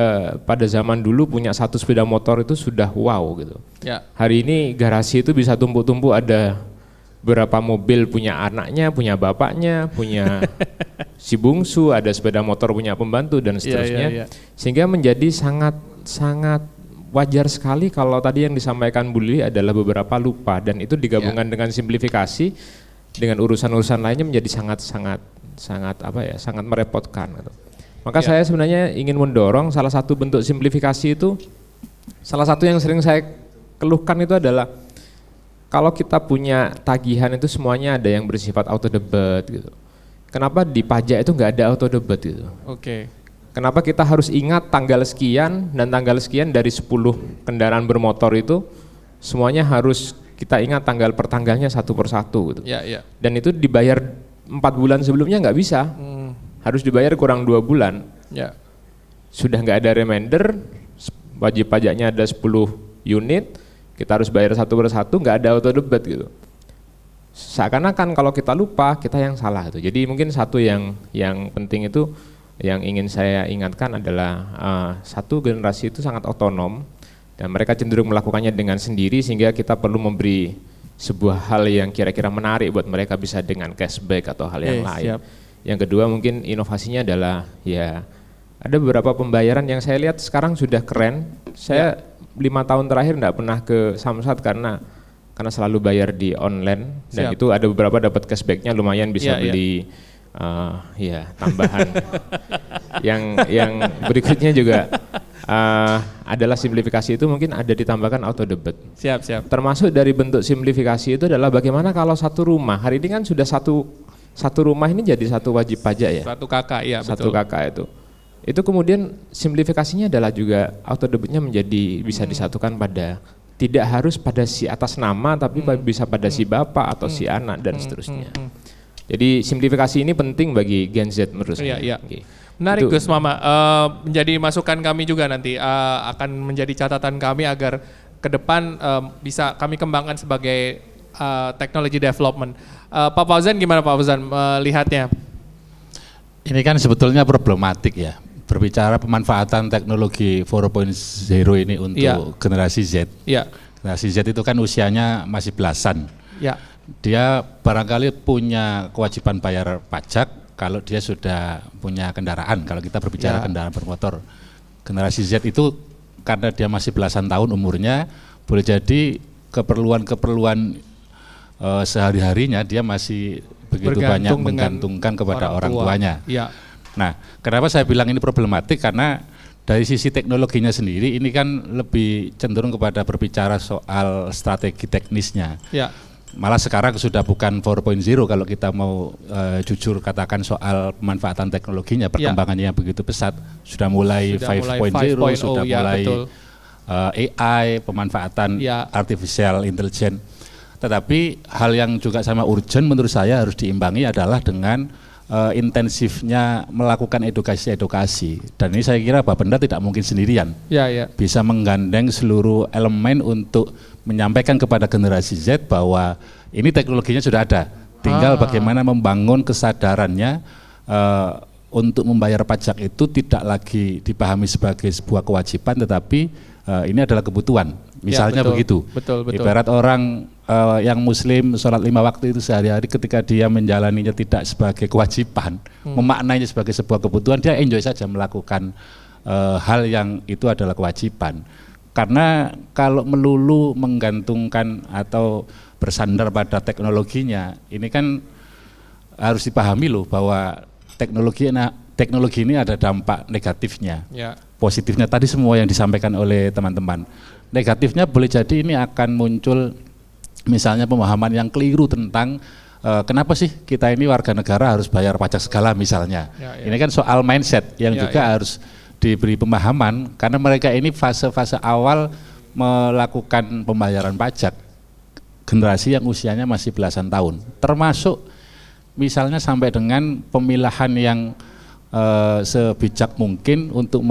pada zaman dulu punya satu sepeda motor itu sudah wow gitu. Hari ini garasi itu bisa tumpuk-tumpuk, ada berapa mobil punya anaknya, punya bapaknya, punya si bungsu, ada sepeda motor punya pembantu dan seterusnya. Sehingga menjadi sangat wajar sekali kalau tadi yang disampaikan Bu Lili adalah beberapa lupa, dan itu digabungkan dengan simplifikasi dengan urusan-urusan lainnya menjadi sangat merepotkan gitu. Maka saya sebenarnya ingin mendorong salah satu bentuk simplifikasi itu, salah satu yang sering saya keluhkan itu adalah kalau kita punya tagihan itu semuanya ada yang bersifat auto debit gitu. Kenapa di pajak itu nggak ada auto debit gitu? Kenapa kita harus ingat tanggal sekian dan tanggal sekian dari 10 kendaraan bermotor itu semuanya harus kita ingat tanggal per tanggalnya satu persatu gitu. Dan itu dibayar 4 bulan sebelumnya nggak bisa. Harus dibayar kurang 2 bulan. Sudah nggak ada reminder, wajib pajaknya ada 10 unit, kita harus bayar satu persatu, nggak ada auto debit gitu. Seakan-akan kalau kita lupa, kita yang salah itu. Jadi mungkin satu yang penting itu yang ingin saya ingatkan adalah satu, generasi itu sangat otonom dan mereka cenderung melakukannya dengan sendiri, sehingga kita perlu memberi sebuah hal yang kira-kira menarik buat mereka, bisa dengan cashback atau hal yang lain. Yang kedua mungkin inovasinya adalah ada beberapa pembayaran yang saya lihat sekarang sudah keren. Saya 5 tahun terakhir enggak pernah ke Samsat karena selalu bayar di online, dan itu ada beberapa dapat cashbacknya lumayan, bisa beli tambahan. yang berikutnya juga adalah simplifikasi itu mungkin ada ditambahkan auto debit. Termasuk dari bentuk simplifikasi itu adalah bagaimana kalau satu rumah, hari ini kan sudah satu rumah ini jadi satu wajib pajak ya. Satu kakak, Satu kakak itu. Itu kemudian simplifikasinya adalah juga auto debitnya menjadi bisa disatukan pada, tidak harus pada si atas nama, tapi bisa pada si bapak atau si anak dan seterusnya. Jadi simplifikasi ini penting bagi Gen Z menurut saya. Menarik Gus Mama, menjadi masukan kami juga nanti, akan menjadi catatan kami agar ke depan bisa kami kembangkan sebagai technology development. Pak Fauzan gimana Pak Fauzan melihatnya? Ini kan sebetulnya problematik ya, berbicara pemanfaatan teknologi 4.0 ini untuk generasi Z. Generasi Z itu kan usianya masih belasan. Dia barangkali punya kewajiban bayar pajak kalau dia sudah punya kendaraan. Kalau kita berbicara kendaraan bermotor, generasi Z itu karena dia masih belasan tahun umurnya, boleh jadi keperluan sehari-harinya dia masih begitu banyak menggantungkan kepada orang tuanya. Nah, kenapa saya bilang ini problematik? Karena dari sisi teknologinya sendiri ini kan lebih cenderung kepada berbicara soal strategi teknisnya. Malah sekarang sudah bukan 4.0 kalau kita mau jujur katakan soal pemanfaatan teknologinya, perkembangannya begitu pesat. Sudah mulai 5.0, sudah mulai AI, pemanfaatan artificial intelligence. Tetapi hal yang juga sama urgent menurut saya harus diimbangi adalah dengan intensifnya melakukan edukasi. Dan ini saya kira Bapenda tidak mungkin sendirian. Bisa menggandeng seluruh elemen untuk menyampaikan kepada generasi Z bahwa ini teknologinya sudah ada, tinggal bagaimana membangun kesadarannya untuk membayar pajak itu tidak lagi dipahami sebagai sebuah kewajiban, tetapi ini adalah kebutuhan. Misalnya begitu. Betul. Ibarat orang yang muslim sholat 5 waktu itu sehari-hari, ketika dia menjalaninya tidak sebagai kewajiban, memaknainya sebagai sebuah kebutuhan, dia enjoy saja melakukan hal yang itu adalah kewajiban. Karena kalau melulu menggantungkan atau bersandar pada teknologinya, ini kan harus dipahami loh bahwa teknologi ini ada dampak negatifnya. Positifnya tadi semua yang disampaikan oleh teman-teman. Negatifnya boleh jadi ini akan muncul misalnya pemahaman yang keliru tentang kenapa sih kita ini warga negara harus bayar pajak segala misalnya. Ini kan soal mindset yang juga harus diberi pemahaman, karena mereka ini fase-fase awal melakukan pembayaran pajak, generasi yang usianya masih belasan tahun, termasuk misalnya sampai dengan pemilahan yang sebijak mungkin untuk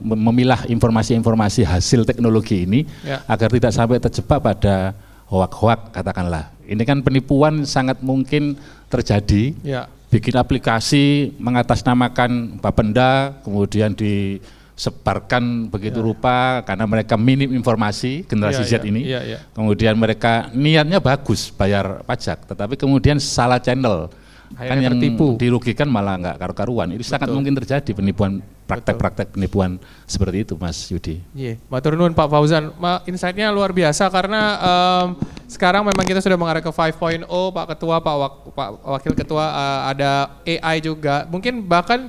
memilah informasi-informasi hasil teknologi ini agar tidak sampai terjebak pada hoak-hoak katakanlah. Ini kan penipuan sangat mungkin terjadi. Bikin aplikasi mengatasnamakan Bapenda, kemudian disebarkan begitu rupa karena mereka minim informasi generasi Z ini. Kemudian mereka niatnya bagus bayar pajak, tetapi kemudian salah channel. Kan yang tertipu, dirugikan malah nggak karu-karuan. Itu sangat mungkin terjadi penipuan, praktek-praktek penipuan seperti itu, Mas Yudi. Matur nuwun Pak Fauzan, insight-nya luar biasa karena sekarang memang kita sudah mengarah ke 5.0, Pak Ketua, Pak Wakil Ketua, ada AI juga. Mungkin bahkan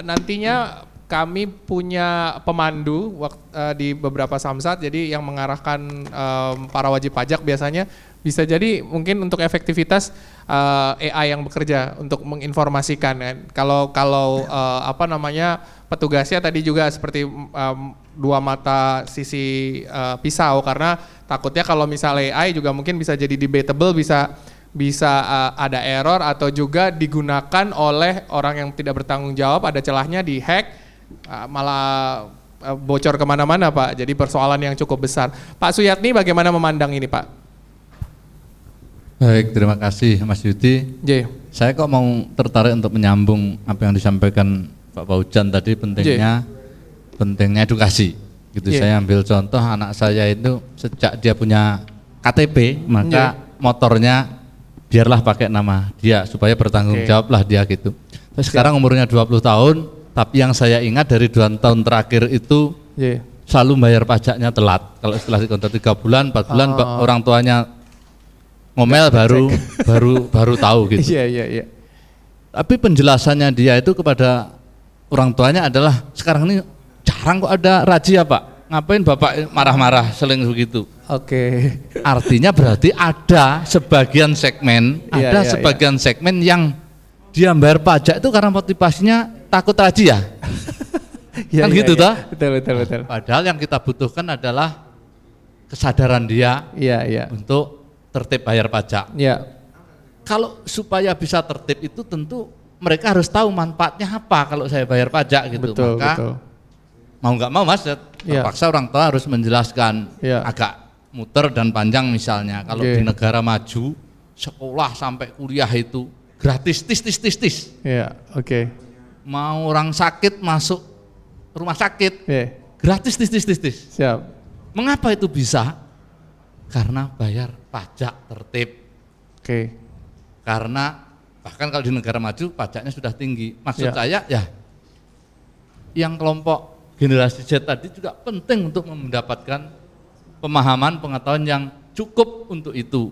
nantinya kami punya pemandu di beberapa samsat, jadi yang mengarahkan para wajib pajak biasanya bisa jadi mungkin untuk efektivitas AI yang bekerja untuk menginformasikan kan. Kalau petugasnya tadi juga seperti dua mata sisi pisau, karena takutnya kalau misalnya AI juga mungkin bisa jadi debatable, bisa ada error atau juga digunakan oleh orang yang tidak bertanggung jawab, ada celahnya di hack, malah bocor kemana-mana Pak. Jadi persoalan yang cukup besar. Pak Suyatni bagaimana memandang ini Pak? Baik, terima kasih Mas Yudi. Saya kok mau tertarik untuk menyambung apa yang disampaikan Pak Fauzan tadi, pentingnya edukasi. Gitu. Saya ambil contoh anak saya itu sejak dia punya KTP, maka motornya biarlah pakai nama dia supaya bertanggung jawablah dia gitu. Terus sekarang umurnya 20 tahun, tapi yang saya ingat dari 2 tahun terakhir itu selalu bayar pajaknya telat. Kalau setelah dikontrol 3 bulan, 4 bulan orang tuanya ngomel baru tahu gitu. Tapi penjelasannya dia itu kepada orang tuanya adalah sekarang ini jarang kok ada razia Pak. Ngapain Bapak marah-marah seling begitu? Artinya berarti ada sebagian segmen, segmen yang dia bayar pajak itu karena motivasinya takut razia. Kan gitu toh? Betul. Padahal yang kita butuhkan adalah kesadaran dia untuk tertib bayar pajak. Kalau supaya bisa tertib itu tentu mereka harus tahu manfaatnya apa kalau saya bayar pajak gitu. Maka mau nggak mau Mas, terpaksa orang tua harus menjelaskan agak muter dan panjang misalnya. Kalau di negara maju sekolah sampai kuliah itu gratis tis. Mau orang sakit masuk rumah sakit gratis tis. Mengapa itu bisa? Karena bayar pajak tertib. Karena bahkan kalau di negara maju pajaknya sudah tinggi. Maksud saya yang kelompok generasi Z tadi juga penting untuk mendapatkan pemahaman, pengetahuan yang cukup untuk itu.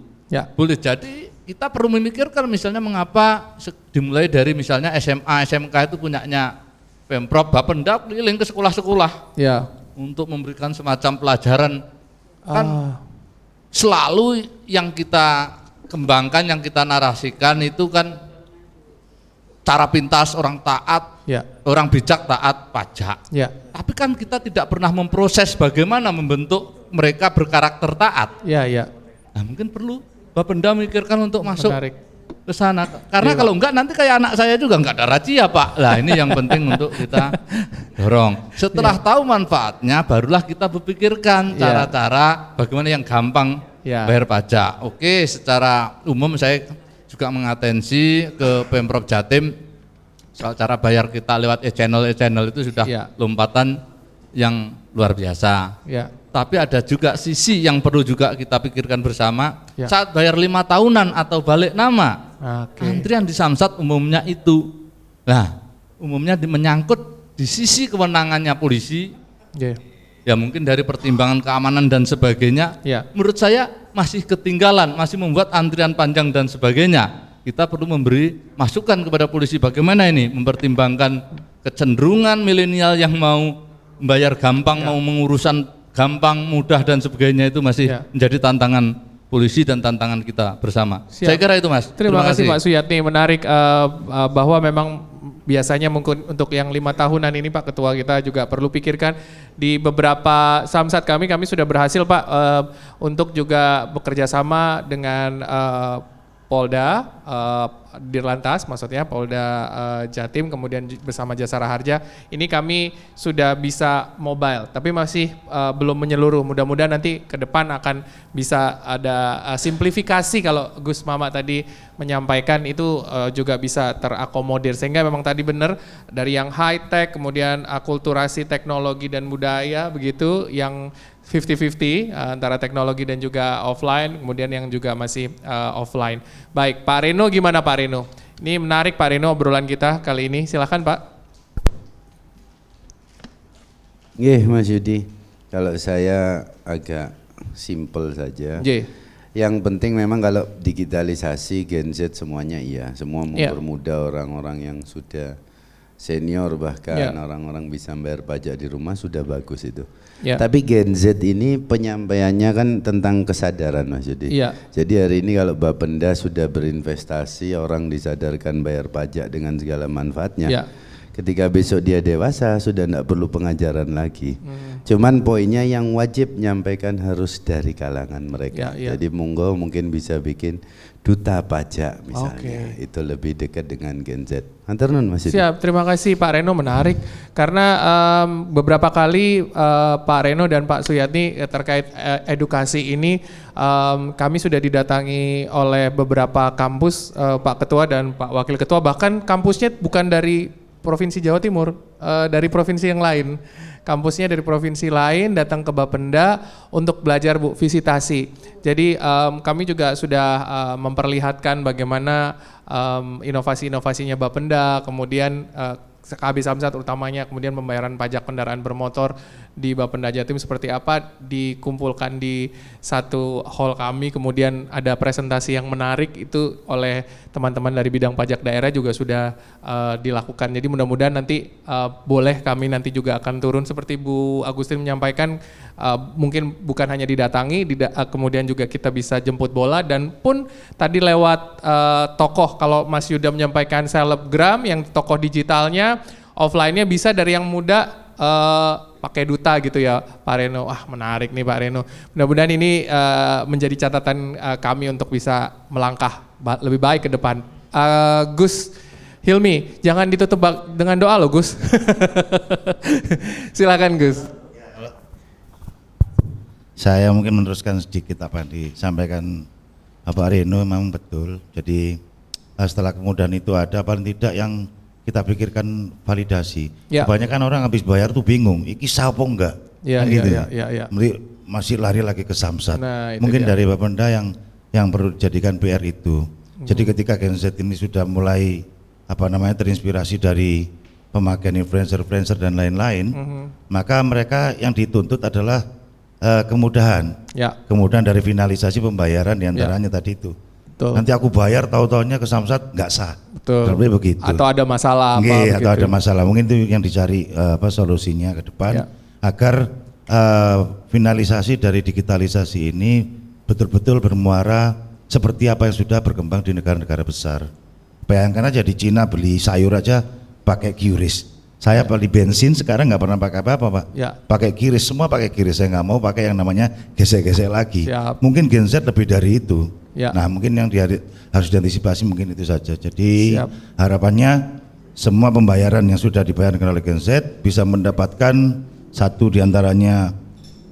Boleh jadi kita perlu memikirkan misalnya mengapa dimulai dari misalnya SMA, SMK itu punyanya Pemprov, Bapenda keliling ke sekolah-sekolah untuk memberikan semacam pelajaran kan. selalu yang kita kembangkan, yang kita narasikan itu kan cara pintas orang taat, orang bijak taat pajak. Tapi kan kita tidak pernah memproses bagaimana membentuk mereka berkarakter taat. Nah, mungkin perlu Bapenda mikirkan untuk masuk ke sana. Karena kalau enggak nanti kayak anak saya juga enggak ada razia, Pak. Lah ini yang penting untuk kita dorong. Setelah tahu manfaatnya barulah kita berpikirkan cara-cara bagaimana yang gampang bayar pajak. Oke, secara umum saya juga mengatensi ke Pemprov Jatim soal cara bayar kita lewat e-channel itu sudah lompatan yang luar biasa. Tapi ada juga sisi yang perlu juga kita pikirkan bersama. Saat bayar 5 tahunan atau balik nama, antrian di Samsat umumnya itu. Nah, umumnya menyangkut di sisi kewenangannya polisi. Ya mungkin dari pertimbangan keamanan dan sebagainya. Menurut saya masih ketinggalan, masih membuat antrian panjang dan sebagainya. Kita perlu memberi masukan kepada polisi bagaimana ini mempertimbangkan kecenderungan milenial yang mau membayar gampang, mau mengurusan gampang, mudah dan sebagainya itu masih menjadi tantangan polisi dan tantangan kita bersama. Saya kira itu, Mas. Terima kasih Pak Suyatni, menarik bahwa memang biasanya mungkin untuk yang 5 tahunan ini Pak Ketua kita juga perlu pikirkan di beberapa Samsat kami sudah berhasil Pak untuk juga bekerja sama dengan Polda, Dirlantas maksudnya Polda Jatim, kemudian bersama Jasara Harja, ini kami sudah bisa mobile, tapi masih belum menyeluruh. Mudah-mudahan nanti ke depan akan bisa ada simplifikasi kalau Gus Mama tadi menyampaikan itu juga bisa terakomodir, sehingga memang tadi benar dari yang high tech, kemudian akulturasi teknologi dan budaya begitu, yang 50-50 antara teknologi dan juga offline, kemudian yang juga masih offline. Baik, Pak Reno gimana Pak Reno? Ini menarik Pak Reno obrolan kita kali ini, silakan Pak. Nggih Mas Yudi, kalau saya agak simple saja. Yang penting memang kalau digitalisasi Gen Z semuanya iya, semua mempermudah orang-orang yang sudah senior bahkan orang-orang bisa bayar pajak di rumah sudah bagus itu. Tapi Gen Z ini penyampaiannya kan tentang kesadaran Mas Yudi. Jadi hari ini kalau Bapenda sudah berinvestasi, orang disadarkan bayar pajak dengan segala manfaatnya. Ketika besok dia dewasa sudah tidak perlu pengajaran lagi. Cuman poinnya yang wajib menyampaikan harus dari kalangan mereka. Jadi monggo mungkin bisa bikin duta pajak misalnya, itu lebih dekat dengan Gen Z. Antar nun Mas Yudi. Siap, terima kasih Pak Reno, menarik karena beberapa kali Pak Reno dan Pak Suyatni terkait edukasi ini kami sudah didatangi oleh beberapa kampus Pak Ketua dan Pak Wakil Ketua, bahkan kampusnya bukan dari Provinsi Jawa Timur, dari provinsi yang lain. Kampusnya dari provinsi lain datang ke Bapenda untuk belajar Bu, visitasi. Jadi kami juga sudah memperlihatkan bagaimana inovasi-inovasinya Bapenda, kemudian KB Samsat utamanya, kemudian pembayaran pajak kendaraan bermotor di Bapenda Jatim seperti apa, dikumpulkan di satu hall kami, kemudian ada presentasi yang menarik itu oleh teman-teman dari bidang pajak daerah juga sudah dilakukan. Jadi mudah-mudahan nanti boleh kami nanti juga akan turun seperti Bu Agustin menyampaikan, mungkin bukan hanya didatangi, kemudian juga kita bisa jemput bola, dan pun tadi lewat tokoh, kalau Mas Yuda menyampaikan selebgram yang tokoh digitalnya, offline-nya bisa dari yang muda pakai duta gitu ya Pak Reno. Wah menarik nih Pak Reno. Mudah-mudahan ini menjadi catatan kami untuk bisa melangkah lebih baik ke depan. Gus Hilmi, jangan ditutup dengan doa loh Gus. Silakan Gus. Saya mungkin meneruskan sedikit apa yang disampaikan Bapak Reno, memang betul. Jadi setelah kemudahan itu ada, paling tidak yang kita pikirkan validasi. Kebanyakan orang habis bayar tuh bingung, iki sapo enggak? Masih lari lagi ke Samsat. Nah, mungkin dari Bapenda yang perlu dijadikan PR itu. Jadi ketika Gen Z ini sudah mulai terinspirasi dari pemakaian influencer dan lain-lain, maka mereka yang dituntut adalah kemudahan. Kemudahan dari finalisasi pembayaran diantaranya tadi itu. Betul. Nanti aku bayar tahu-tahunya ke Samsat nggak sah. Betul. Begitu. Atau ada masalah atau ada masalah. Mungkin itu yang dicari solusinya ke depan agar finalisasi dari digitalisasi ini betul-betul bermuara seperti apa yang sudah berkembang di negara-negara besar. Bayangkan aja di Cina beli sayur aja pakai QRIS. Saya beli bensin sekarang nggak pernah pakai apa-apa Pak. Pakai QRIS, semua pakai QRIS. Saya nggak mau pakai yang namanya gesek-gesek lagi. Mungkin Gen Z lebih dari itu. Nah mungkin yang harus diantisipasi mungkin itu saja. Jadi harapannya semua pembayaran yang sudah dibayarkan oleh Gen Z bisa mendapatkan satu diantaranya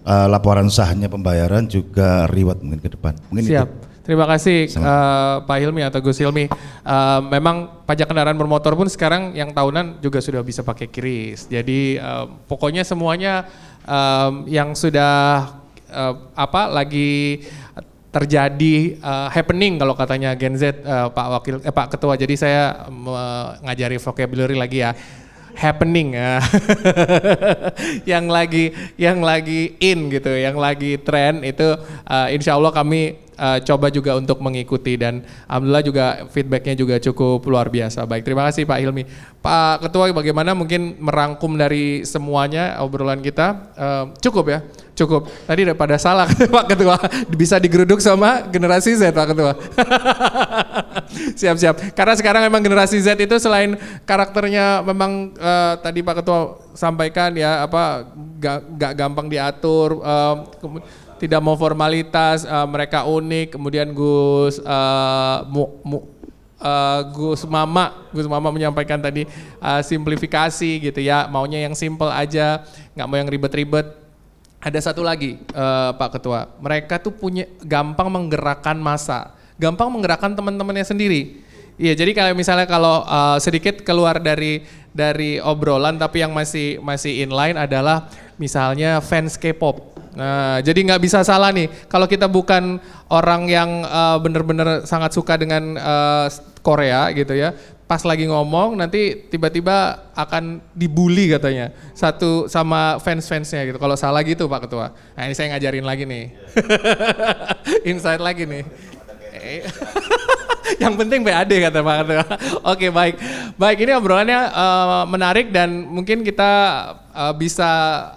laporan sahnya pembayaran juga reward mungkin ke depan. Mungkin Siap. Itu. Terima kasih Pak Hilmi atau Gus Hilmi. Memang pajak kendaraan bermotor pun sekarang yang tahunan juga sudah bisa pakai QRIS. Jadi pokoknya semuanya yang sudah lagi terjadi happening kalau katanya Gen Z Pak Ketua. Jadi saya ngajari vocabulary lagi ya. Happening yang lagi in gitu, yang lagi tren itu insya Allah kami coba juga untuk mengikuti dan alhamdulillah juga feedbacknya juga cukup luar biasa. Baik, terima kasih Pak Hilmi. Pak Ketua bagaimana mungkin merangkum dari semuanya obrolan kita? Cukup ya? Cukup. Tadi daripada salah Pak Ketua, bisa digeruduk sama generasi Z Pak Ketua. Siap-siap. Karena sekarang memang generasi Z itu selain karakternya memang tadi Pak Ketua sampaikan ya gak gampang diatur, tidak mau formalitas, mereka unik. Kemudian Gus Mama menyampaikan tadi simplifikasi gitu ya, maunya yang simple aja, nggak mau yang ribet-ribet. Ada satu lagi Pak Ketua, mereka tuh gampang menggerakkan massa, gampang menggerakkan teman-temannya sendiri. Iya, jadi kalau sedikit keluar dari obrolan tapi yang masih inline adalah misalnya fans K-pop. Nah, jadi nggak bisa salah nih kalau kita bukan orang yang benar-benar sangat suka dengan Korea gitu ya. Pas lagi ngomong nanti tiba-tiba akan dibully katanya satu sama fans-fansnya gitu. Kalau salah gitu Pak Ketua. Nah ini saya ngajarin lagi nih. Insight lagi nih. Yang penting PAD kata Pak Ketua. Oke baik. Baik ini obrolannya menarik dan mungkin kita bisa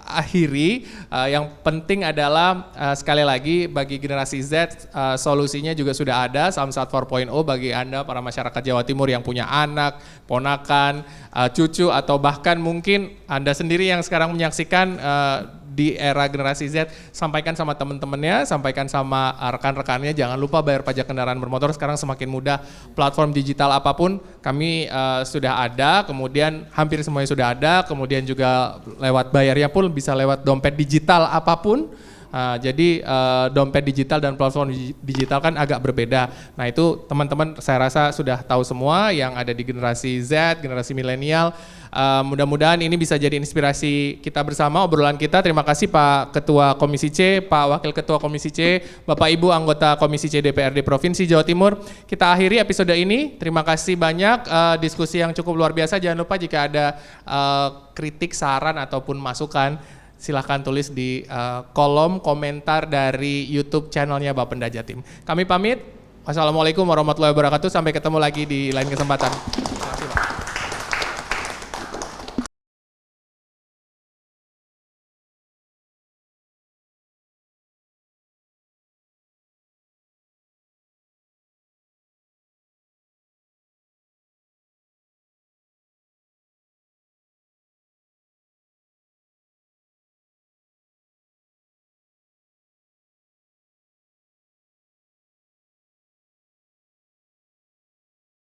akhiri. Yang penting adalah sekali lagi bagi generasi Z solusinya juga sudah ada Samsat 4.0 bagi Anda para masyarakat Jawa Timur yang punya anak, ponakan, cucu atau bahkan mungkin Anda sendiri yang sekarang menyaksikan di era generasi Z, sampaikan sama teman-temannya, sampaikan sama rekan-rekannya, jangan lupa bayar pajak kendaraan bermotor sekarang semakin mudah, platform digital apapun kami sudah ada, kemudian hampir semuanya sudah ada, kemudian juga lewat bayarnya pun bisa lewat dompet digital apapun. Jadi dompet digital dan platform digital kan agak berbeda. Nah itu teman-teman saya rasa sudah tahu semua yang ada di generasi Z, generasi milenial. Mudah-mudahan ini bisa jadi inspirasi kita bersama obrolan kita. Terima kasih Pak Ketua Komisi C, Pak Wakil Ketua Komisi C, Bapak Ibu anggota Komisi C DPRD Provinsi Jawa Timur. Kita akhiri episode ini. Terima kasih banyak diskusi yang cukup luar biasa. Jangan lupa jika ada kritik, saran ataupun masukan silahkan tulis di kolom komentar dari YouTube channelnya Bapenda Jatim. Kami pamit. Wassalamualaikum warahmatullahi wabarakatuh. Sampai ketemu lagi di lain kesempatan.